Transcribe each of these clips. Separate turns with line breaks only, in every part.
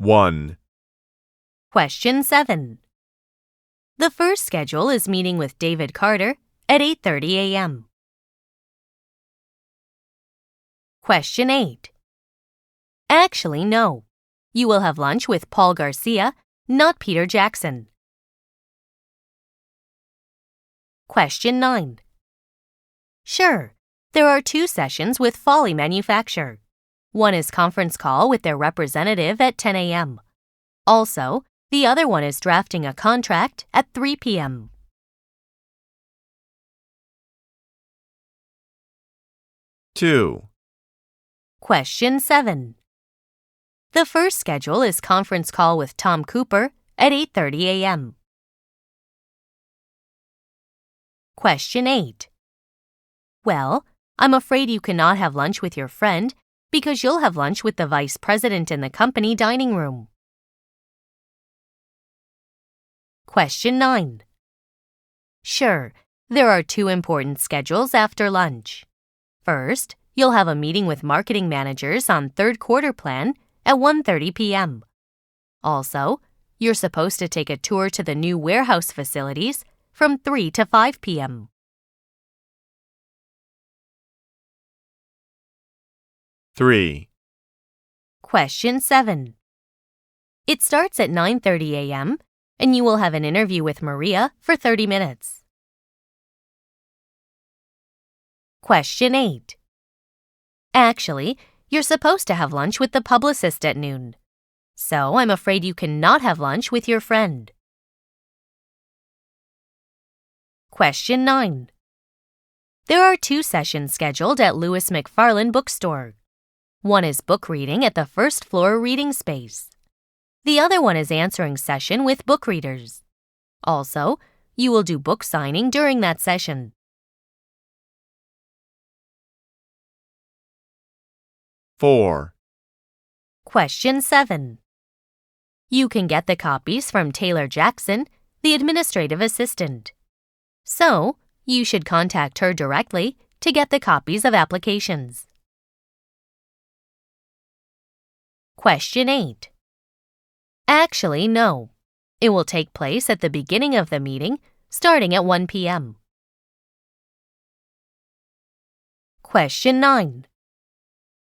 1.
Question 7. The first schedule is meeting with David Carter at 8:30 a.m. Question 8. Actually, no. You will have lunch with Paul Garcia, not Peter Jackson. Question 9. Sure, there are 2 sessions with Folly Manufacture. One is conference call with their representative at 10 a.m. Also, the other one is drafting a contract at 3 p.m.
Two.
Question 7. The first schedule is conference call with Tom Cooper at 8:30 a.m. Question 8. Well, I'm afraid you cannot have lunch with your friend because you'll have lunch with the vice president in the company dining room. Question 9. Sure, there are 2 important schedules after lunch. First, you'll have a meeting with marketing managers on third quarter plan at 1:30 p.m. Also, you're supposed to take a tour to the new warehouse facilities from 3 to 5 p.m.
Three.
Question 7. It starts at 9:30 a.m., and you will have an interview with Maria for 30 minutes. Question 8. Actually, you're supposed to have lunch with the publicist at noon. So I'm afraid you cannot have lunch with your friend. Question 9. There are 2 sessions scheduled at Lewis McFarland Bookstore. One is book reading at the first floor reading space. The other one is answering session with book readers. Also, you will do book signing during that session.
Four.
Question 7. You can get the copies from Taylor Jackson, the administrative assistant. So, you should contact her directly to get the copies of applications. Question 8. Actually, no. It will take place at the beginning of the meeting, starting at 1 p.m. Question 9.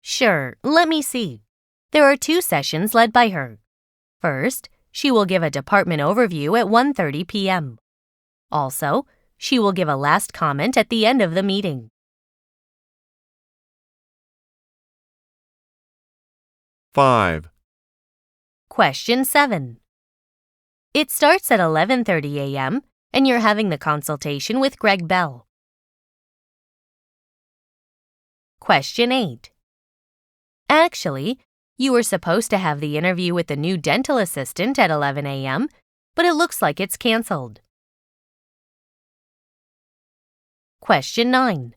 Sure, let me see. There are 2 sessions led by her. First, she will give a department overview at 1:30 p.m. Also, she will give a last comment at the end of the meeting.
5.
Question 7. It starts at 11:30 a.m., and you're having the consultation with Greg Bell. Question 8. Actually, you were supposed to have the interview with the new dental assistant at 11 a.m., but it looks like it's canceled. Question 9.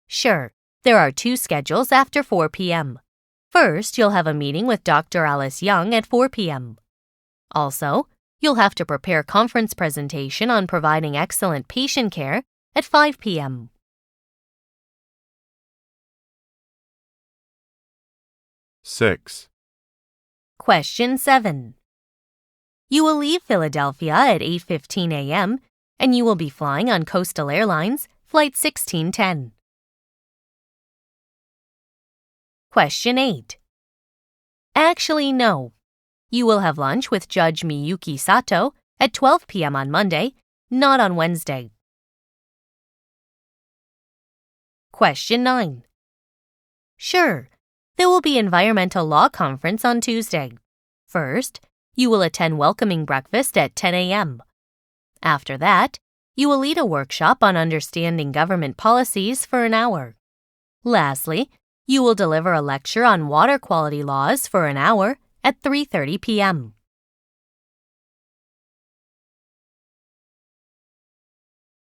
Sure, there are 2 schedules after 4 p.m. First, you'll have a meeting with Dr. Alice Young at 4 p.m. Also, you'll have to prepare conference presentation on providing excellent patient care at 5 p.m.
6.
Question 7. You will leave Philadelphia at 8:15 a.m., and you will be flying on Coastal Airlines Flight 1610. Question 8. Actually, no. You will have lunch with Judge Miyuki Sato at 12 p.m. on Monday, not on Wednesday. Question 9. Sure, there will be Environmental Law Conference on Tuesday. First, you will attend welcoming breakfast at 10 a.m. After that, you will lead a workshop on understanding government policies for an hour. Lastly, you will deliver a lecture on water quality laws for an hour at 3:30 p.m.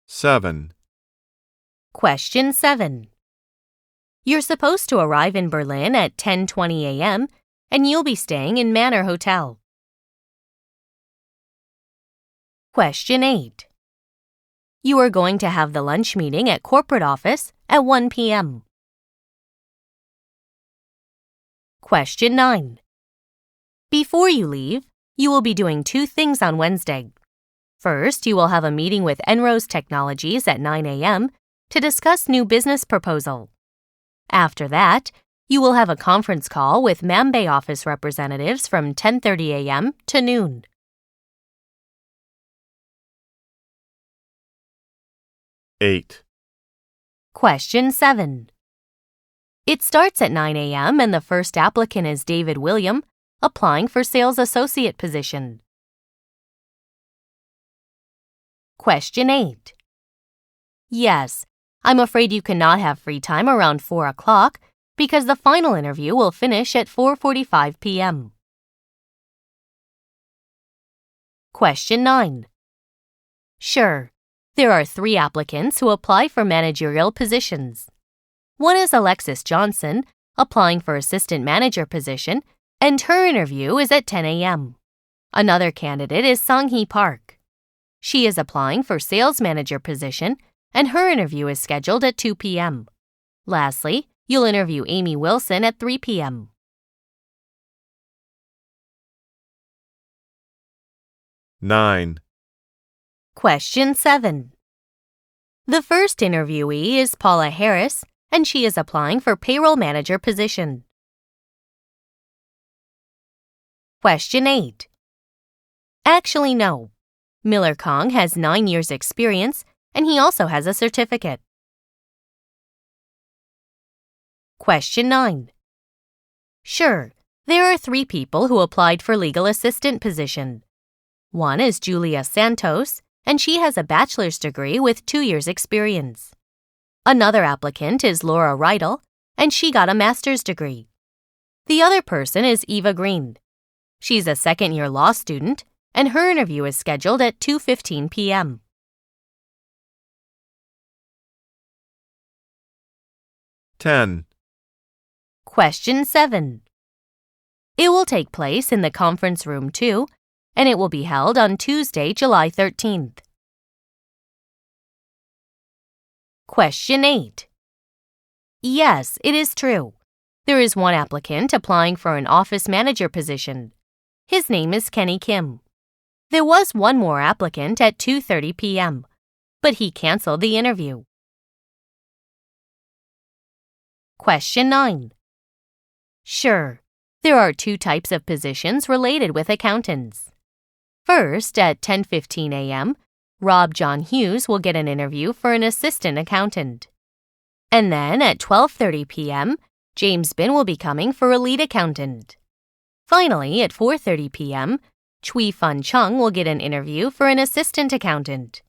7.
Question 7. You're supposed to arrive in Berlin at 10:20 a.m., and you'll be staying in Manor Hotel. Question 8. You are going to have the lunch meeting at corporate office at 1 p.m. Question 9. Before you leave, you will be doing 2 things on Wednesday. First, you will have a meeting with Enrose Technologies at 9 a.m. to discuss new business proposal. After that, you will have a conference call with Mambay office representatives from 10:30 a.m. to noon.
Eight.
Question 7. It starts at 9 a.m. and the first applicant is David William, applying for sales associate position. Question 8. Yes, I'm afraid you cannot have free time around 4 o'clock because the final interview will finish at 4:45 p.m. Question 9. Sure, there are 3 applicants who apply for managerial positions. One is Alexis Johnson, applying for assistant manager position, and her interview is at 10 a.m. Another candidate is Sang-hee Park. She is applying for sales manager position, and her interview is scheduled at 2 p.m. Lastly, you'll interview Amy Wilson at 3 p.m.
Nine.
Question 7. The first interviewee is Paula Harris, and she is applying for payroll manager position. Question 8. Actually, no. Miller Kong has 9 years' experience, and he also has a certificate. Question 9. Sure, there are 3 people who applied for legal assistant position. One is Julia Santos, and she has a bachelor's degree with 2 years' experience. Another applicant is Laura Reidel, and she got a master's degree. The other person is Eva Green. She's a second-year law student, and her interview is scheduled at 2:15 p.m.
Ten.
Question 7. It will take place in the conference room 2, and it will be held on Tuesday, July 13th. Question 8. Yes, it is true. There is one applicant applying for an office manager position. His name is Kenny Kim. There was one more applicant at 2:30 p.m., but he canceled the interview. Question 9. Sure, there are 2 types of positions related with accountants. First, at 10:15 a.m., Rob John Hughes will get an interview for an assistant accountant. And then at 12:30 p.m., James Bin will be coming for a lead accountant. Finally, at 4:30 p.m., Chui Fun Chung will get an interview for an assistant accountant.